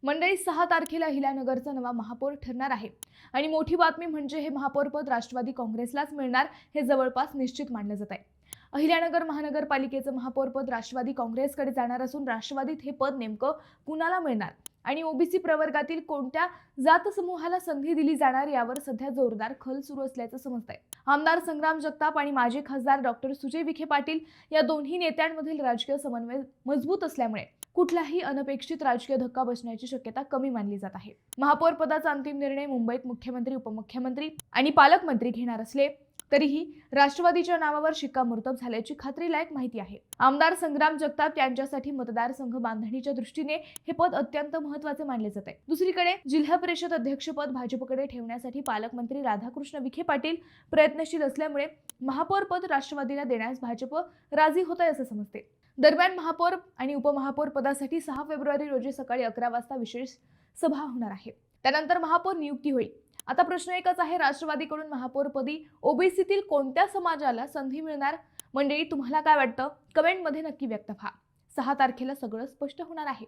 मंडळी 6 तारखेला अहिल्यानगरचा नवा महापौर ठरणार आहे आणि मोठी बातमी म्हणजे हे महापौरपद राष्ट्रवादी काँग्रेसलाच मिळणार हे जवळपास निश्चित मानलं जात आहे। अहिल्यानगर महानगरपालिकेचं महापौरपद राष्ट्रवादी काँग्रेसकडे जाणार असून राष्ट्रवादीत हे पद नेमकं कुणाला मिळणार आणि ओबीसी प्रवर्गातील कोणत्या जात समूहाला संधी दिली जाणार यावर सध्या जोरदार खल सुरू असल्याचं समजतंय। आमदार संग्राम जगताप आणि माजी खासदार डॉक्टर सुजय विखे पाटील या दोन्ही नेत्यांमधील राजकीय समन्वय मजबूत असल्यामुळे कुठलाही अनपेक्षित राजकीय धक्का बसण्याची शक्यता कमी मानली जात आहे। महापौर पदाचा अंतिम निर्णय मुंबईत मुख्यमंत्री, उपमुख्यमंत्री आणि पालकमंत्री घेणार असले तरीही राष्ट्रवादीच्या नावावर शिक्कामोर्तब झाल्याची खात्रीलायक माहिती आहे। आमदार संग्राम जगताप यांच्यासाठी मतदारसंघ बांधणीच्या दृष्टीने हे पद अत्यंत महत्त्वाचे मानले जाते। दुसरीकडे जिल्हा परिषद अध्यक्षपद भाजपकडे ठेवण्यासाठी पालकमंत्री राधाकृष्ण विखे पाटील प्रयत्नशील असल्यामुळे महापौर पद राष्ट्रवादीला देण्यास भाजप राजी होत आहे असे समजते। दरम्यान महापौर आणि उपमहापौर पदासाठी 6 फेब्रुवारी रोजी सकाळी 11 वाजता विशेष सभा होणार आहे। त्यानंतर महापौर नियुक्ती होईल। आता प्रश्न एकच आहे, राष्ट्रवादीकडून महापौरपदी ओबीसीतील कोणत्या समाजाला संधी मिळणार? मंडळी, तुम्हाला काय वाटतं? कमेंटमध्ये नक्की व्यक्त व्हा। 6 तारखेला सगळं स्पष्ट होणार आहे।